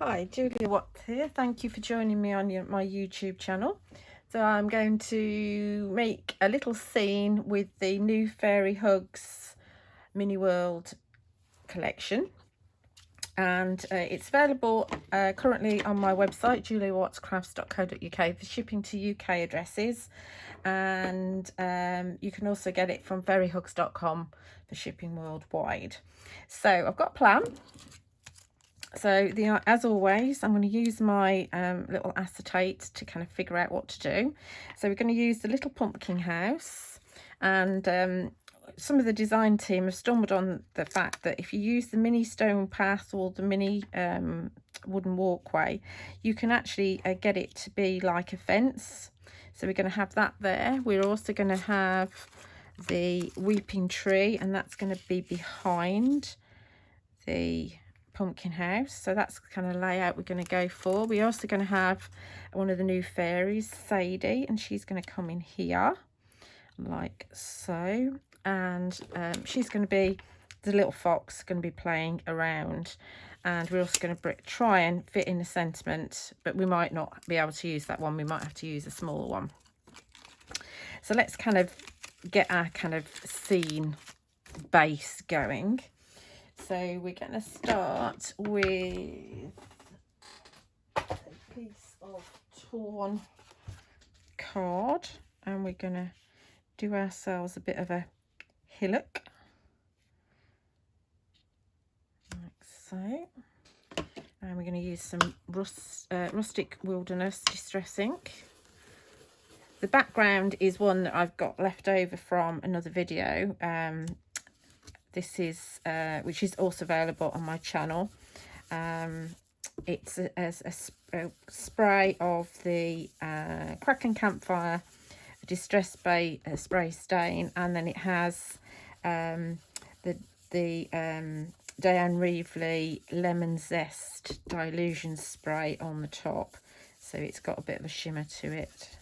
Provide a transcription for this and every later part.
Hi, Julia Watts here. Thank you for joining me on my YouTube channel. So I'm going to make a little scene with the new Fairy Hugs Mini World collection. And it's available currently on my website, juliawattscrafts.co.uk, for shipping to UK addresses. And you can also get it from fairyhugs.com for shipping worldwide. So I've got a plan. So as always, I'm going to use my little acetate to kind of figure out what to do. So we're going to use the little pumpkin house, and some of the design team have stumbled on the fact that if you use the mini stone path or the mini wooden walkway, you can actually get it to be like a fence. So we're going to have that there. We're also going to have the weeping tree, and that's going to be behind the pumpkin house. So that's the kind of layout we're going to go for. We're also going to have one of the new fairies, Sadie, and she's going to come in here like so, and she's going to be the little fox, going to be playing around, and we're also going to try and fit in the sentiment, but we might not be able to use that one. We might have to use a smaller one. So let's kind of get our kind of scene base going. So we're going to start with a piece of torn card, and we're going to do ourselves a bit of a hillock, like so. And we're going to use some rustic wilderness distress ink. The background is one that I've got left over from another video. This is which is also available on my channel. It's a spray of the Crackling Campfire distress spray stain, and then it has the Diane Reevely lemon zest dilution spray on the top, so it's got a bit of a shimmer to it.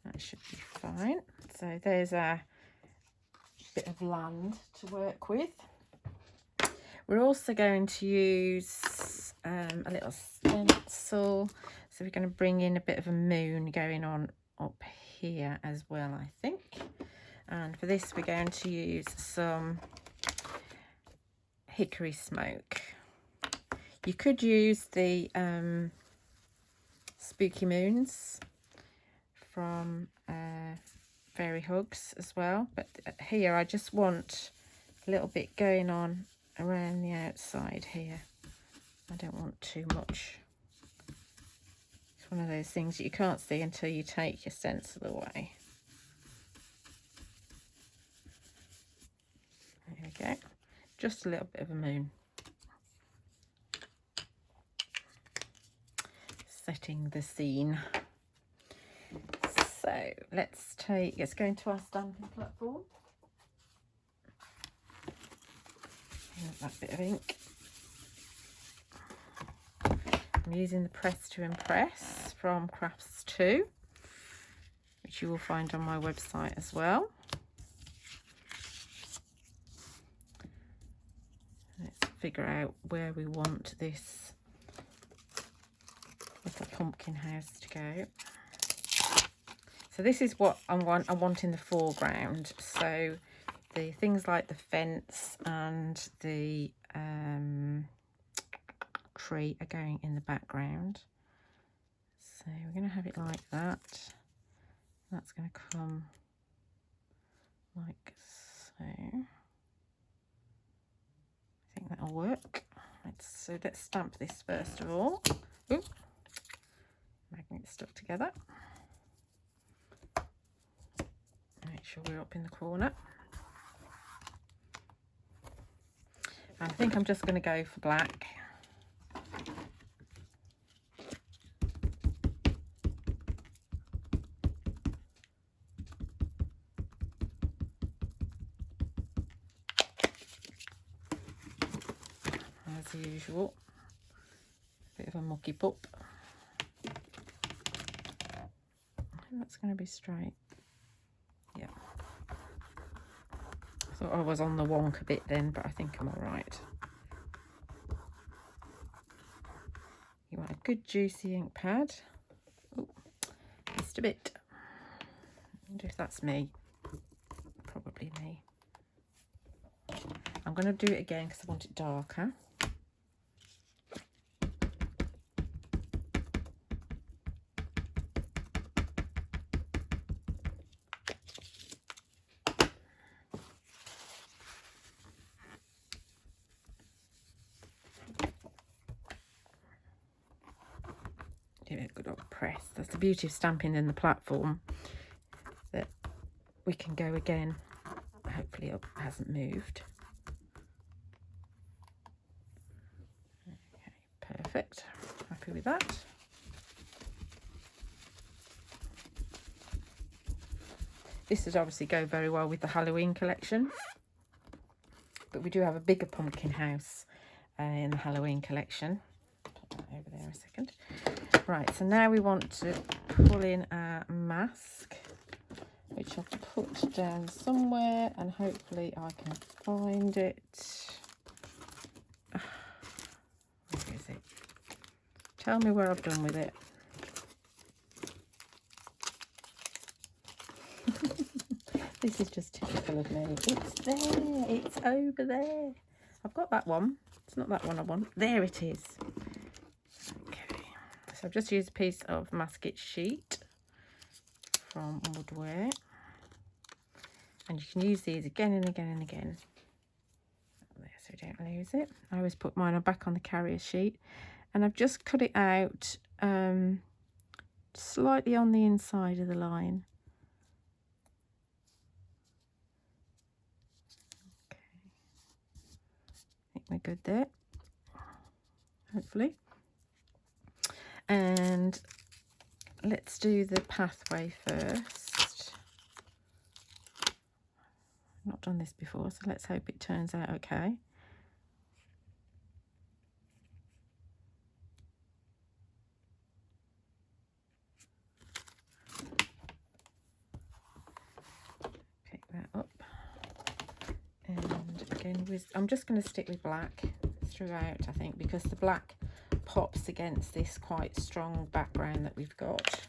That should be fine. So there's a bit of land to work with. We're also going to use a little stencil, so we're going to bring in a bit of a moon going on up here as well, I think. And for this we're going to use some hickory smoke. You could use the spooky moons from Fairy Hugs as well, but here I just want a little bit going on around the outside here. I don't want too much. It's one of those things that you can't see until you take your stencil away. There we go, just a little bit of a moon. Setting the scene. So let's go into our stamping platform. That bit of ink. I'm using the Press to Impress from Crafts 2, which you will find on my website as well. Let's figure out where we want this little pumpkin house to go. So this is what I want in the foreground. So the things like the fence and the tree are going in the background. So we're going to have it like that. That's going to come like so. I think that'll work. Let's stamp this first of all. Ooh, magnet stuck together. Make sure we're up in the corner. I think I'm just going to go for black. As usual, a bit of a mucky pup. I think that's going to be straight. Yeah. Thought I was on the wonk a bit then, but I think I'm all right. good juicy ink pad. Oh, just a bit. I wonder if that's me. Probably me. I'm going to do it again because I want it darker. Give it a good old press. That's the beauty of stamping in the platform, that we can go again. Hopefully it hasn't moved. Okay, perfect. Happy with that. This would obviously go very well with the Halloween collection, but we do have a bigger pumpkin house in the Halloween collection. Put that over there a second. Right, so now we want to pull in our mask, which I've put down somewhere, and hopefully I can find it. Where is it? Tell me where I've done with it. This is just typical of me. It's there. It's over there. I've got that one. It's not that one I want. There it is. Okay. So I've just used a piece of masking sheet from Woodware. And you can use these again and again and again. There, so we don't lose it. I always put mine back on the carrier sheet. And I've just cut it out slightly on the inside of the line. We're good there, hopefully. And let's do the pathway first. I've not done this before, so let's hope it turns out okay. Pick that up. And again, I'm just going to stick with black throughout, I think, because the black pops against this quite strong background that we've got.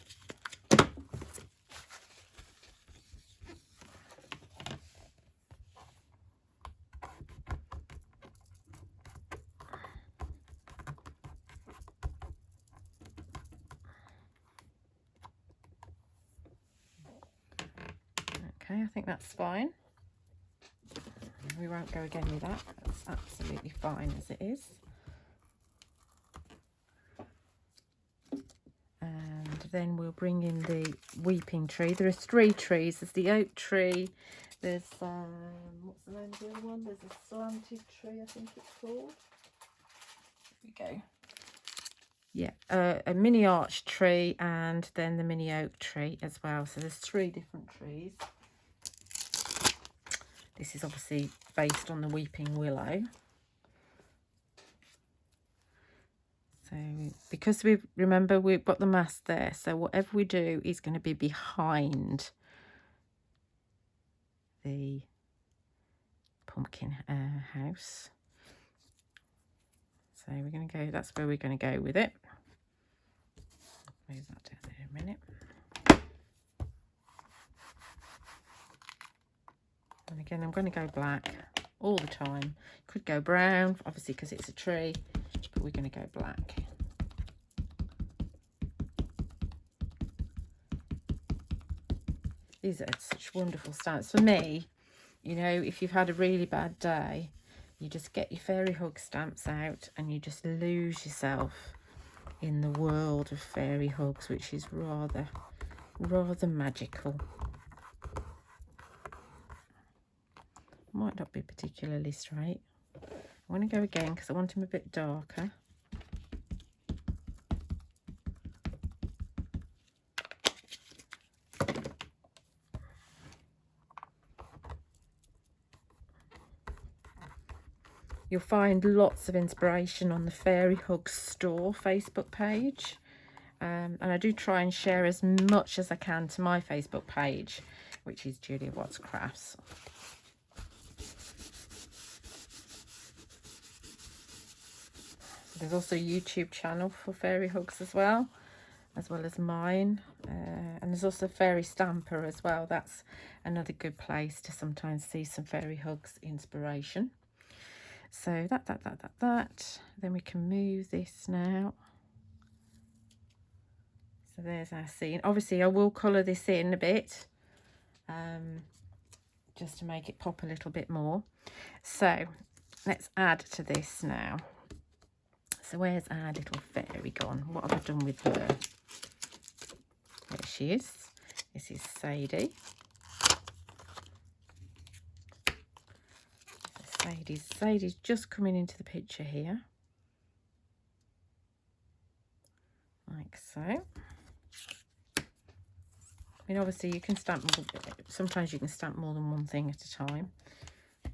Okay, I think that's fine. We won't go again with that. That's absolutely fine as it is. And then we'll bring in the weeping tree. There are 3 trees. There's the oak tree. There's what's the name of the other one? There's a slanted tree, I think it's called. Here we go. Yeah, a mini arch tree and then the mini oak tree as well. So there's 3 different trees. This is obviously based on the weeping willow. So because remember we've got the mask there, so whatever we do is going to be behind the pumpkin house. So we're going to go, that's where we're going to go with it. Move that down there a minute. And again, I'm going to go black all the time. Could go brown, obviously, because it's a tree, but we're going to go black. These are such wonderful stamps. For me, you know, if you've had a really bad day, you just get your fairy hug stamps out and you just lose yourself in the world of fairy hugs, which is rather magical. Might not be particularly straight. I'm going to go again because I want him a bit darker. You'll find lots of inspiration on the Fairy Hugs store Facebook page. And I do try and share as much as I can to my Facebook page, which is Julia Watts Crafts. There's also a YouTube channel for fairy hugs as well as mine. And there's also Fairy Stamper as well. That's another good place to sometimes see some fairy hugs inspiration. So that. Then we can move this now. So there's our scene. Obviously, I will colour this in a bit, just to make it pop a little bit more. So let's add to this now. So where's our little fairy gone? What have I done with her? There she is. This is Sadie. Sadie's just coming into the picture here. Like so. I mean, obviously you can stamp, sometimes you can stamp more than one thing at a time. But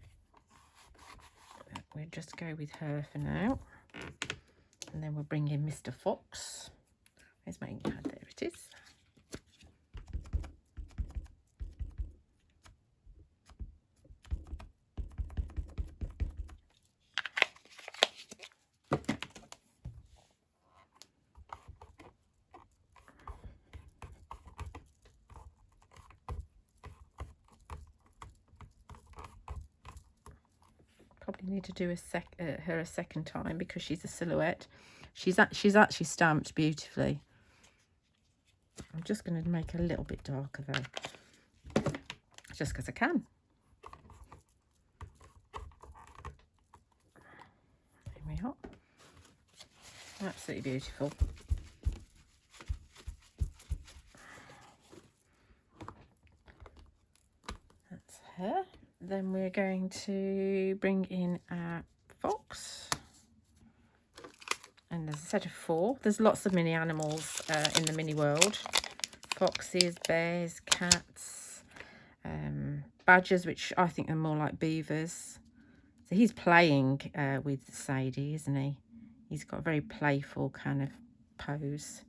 we'll just go with her for now. And then we'll bring in Mr. Fox. Where's my ink pad? There it is. Probably need to do her a second time because she's a silhouette. She's actually stamped beautifully. I'm just going to make a little bit darker though, just because I can. Here we are. Absolutely beautiful. That's her. Then we're going to bring in our fox. And there's a set of 4. There's lots of mini animals in the mini world. Foxes, bears, cats, badgers, which I think are more like beavers. So he's playing with Sadie, isn't he? He's got a very playful kind of pose.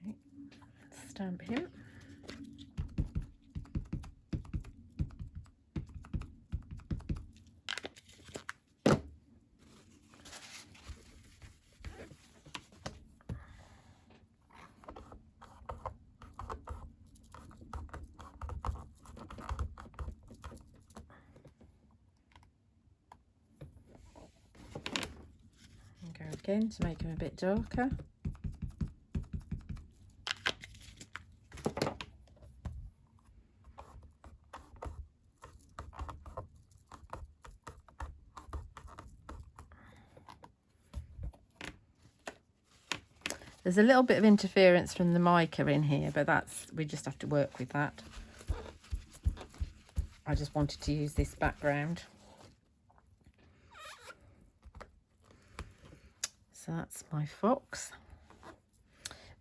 Okay, stamp him. Again to make them a bit darker. There's a little bit of interference from the mica in here, but we just have to work with that. I just wanted to use this background. So that's my fox.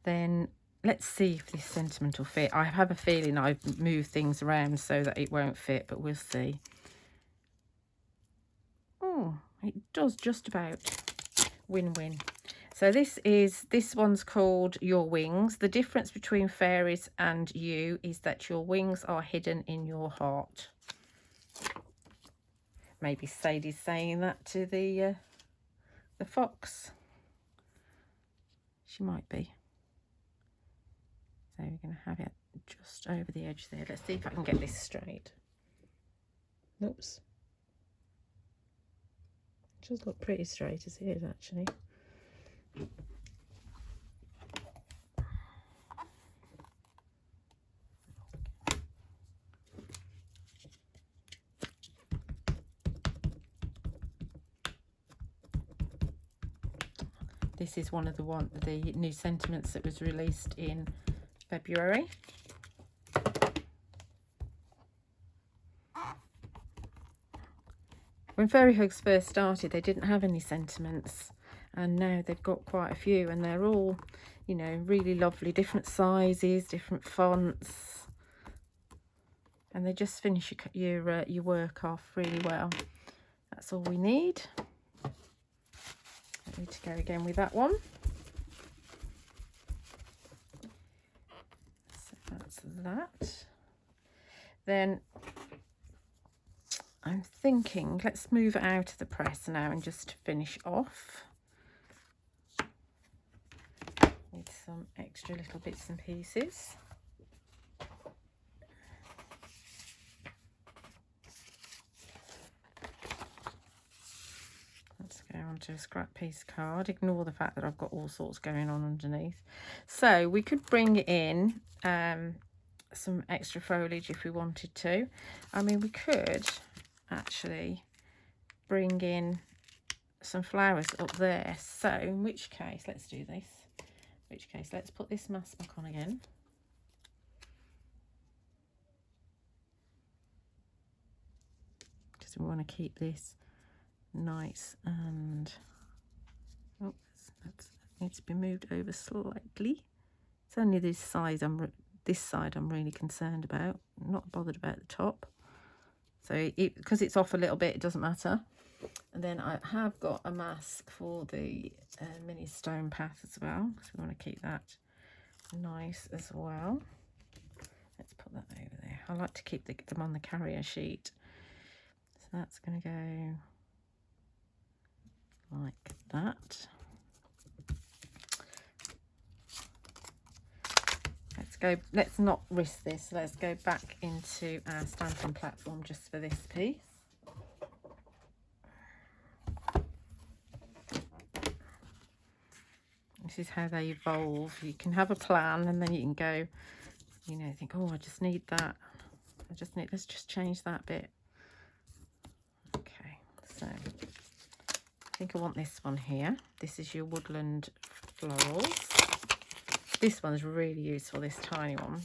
Then let's see if this sentiment will fit. I have a feeling I've moved things around so that it won't fit, but we'll see. Oh, it does just about. Win-win. So this one's called Your Wings. The difference between fairies and you is that your wings are hidden in your heart. Maybe Sadie's saying that to the fox. She might be. So we're going to have it just over the edge there. Let's see if I can get this straight. Oops. It does look pretty straight as it is actually. This is one of the new sentiments that was released in February. When Fairy Hugs first started, they didn't have any sentiments, and now they've got quite a few, and they're all, you know, really lovely, different sizes, different fonts, and they just finish your work off really well. That's all we need. I need to go again with that one. So that's that. Then I'm thinking, let's move it out of the press now and just finish off with some extra little bits and pieces. Let's go onto a scrap piece card. Ignore the fact that I've got all sorts going on underneath. So we could bring in some extra foliage if we wanted to. I mean, we could actually bring in some flowers up there. So in which case, let's do this. In which case, let's put this mask back on again. Because we want to keep this nice and that needs to be moved over slightly. It's only this side I'm really concerned about. I'm not bothered about the top. So because it's off a little bit, it doesn't matter. And then I have got a mask for the mini stone path as well, because we want to keep that nice as well. Let's put that over there. I like to keep them on the carrier sheet. So that's going to go like that. Let's not risk this. Let's go back into our stamping platform just for this piece. This is how they evolve. You can have a plan and then you can go, you know, think, oh, I just need that. Let's just change that bit. Okay, so I think I want this one here. This is your Woodland Florals. This one's really useful, this tiny one.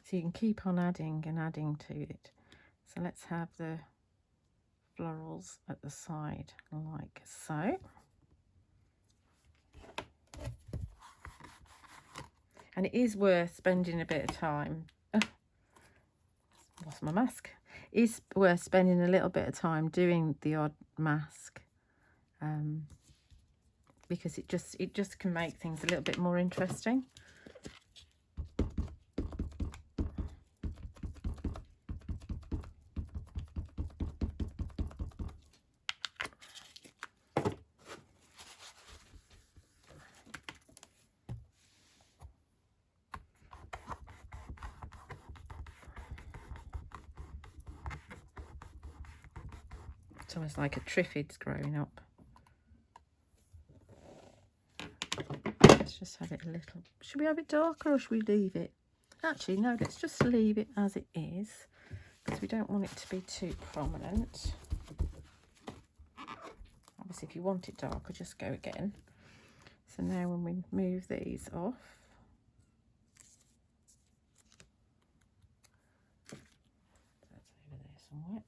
So you can keep on adding and adding to it. So let's have the florals at the side like so. And it is worth spending a bit of time. Oh, lost my mask. It is worth spending a little bit of time doing the odd mask. Because it just can make things a little bit more interesting. It's almost like a triffid's growing up. Let's just have it a little. Should we have it darker or should we leave it? Actually, no, let's just leave it as it is because we don't want it to be too prominent. Obviously, if you want it darker, just go again. So now when we move these off, that's over there somewhere.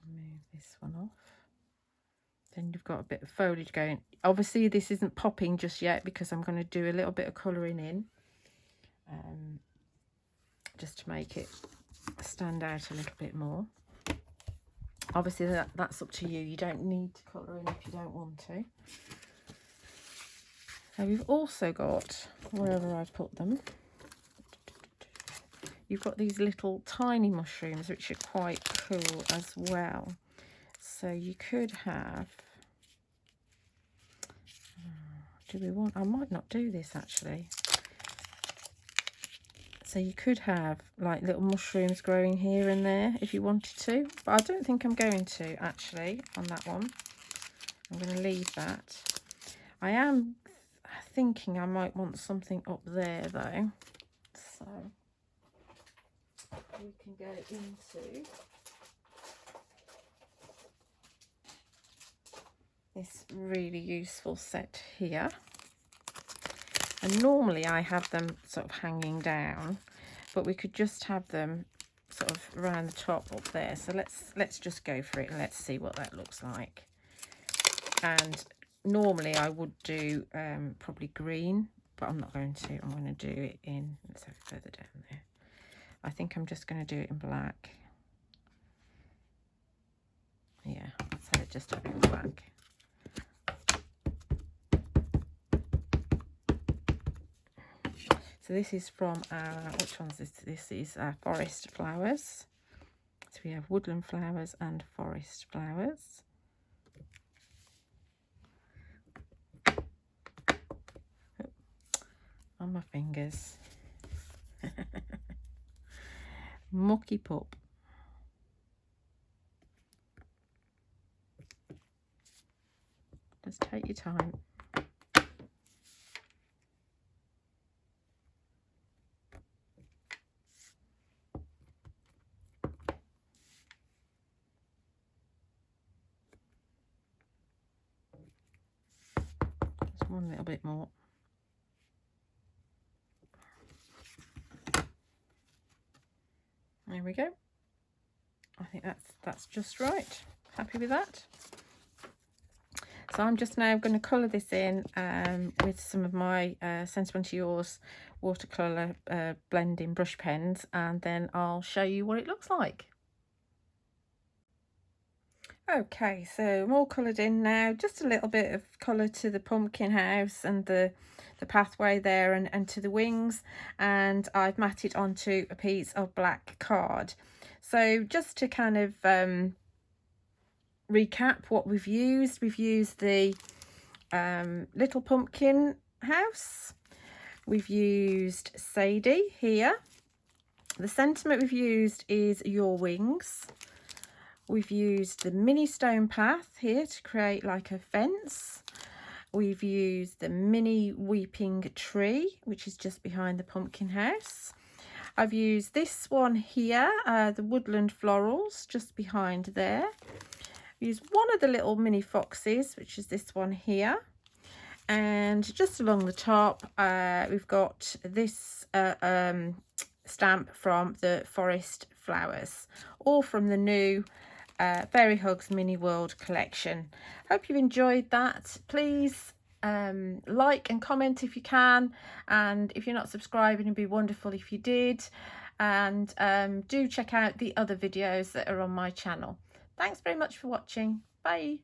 Move this one off. Then you've got a bit of foliage going. Obviously, this isn't popping just yet because I'm going to do a little bit of colouring in, just to make it stand out a little bit more. Obviously, that's up to you. You don't need to colour in if you don't want to. So we've also got, wherever I've put them, you've got these little tiny mushrooms which are quite cool as well. So you could have, do we want, I might not do this actually. So you could have like little mushrooms growing here and there if you wanted to, but I don't think I'm going to actually on that one. I'm going to leave that. I am thinking I might want something up there though. So we can go into this really useful set here. And normally I have them sort of hanging down, but we could just have them sort of around the top up there. So let's just go for it and let's see what that looks like. And normally I would do probably green, but I'm not going to. I'm going to do it in, let's have it further down there. I think I'm just going to do it in black. Yeah, so just have it in black. So this is from our, which one's this? This is our Forest Flowers. So we have Woodland Flowers and Forest Flowers. On my fingers. Mucky Pup. Just take your time. Just one little bit more. There we go. I think that's just right. Happy with that. So I'm just now going to colour this in with some of my Sentimental Yours watercolour blending brush pens, and then I'll show you what it looks like. Okay, so I'm all coloured in now. Just a little bit of colour to the pumpkin house and the pathway there, and to the wings, and I've matted onto a piece of black card. So just to kind of recap what we've used the little pumpkin house, we've used Sadie here, the sentiment we've used is your wings, we've used the mini stone path here to create like a fence, we've used the mini weeping tree which is just behind the pumpkin house, I've used this one here, the Woodland Florals just behind there. Use one of the little mini foxes, which is this one here, and just along the top we've got this stamp from the Forest Flowers, all from the new Fairy Hugs Mini World collection. Hope you've enjoyed that. Please like and comment if you can, and if you're not subscribing, it'd be wonderful if you did, and do check out the other videos that are on my channel. Thanks very much for watching. Bye.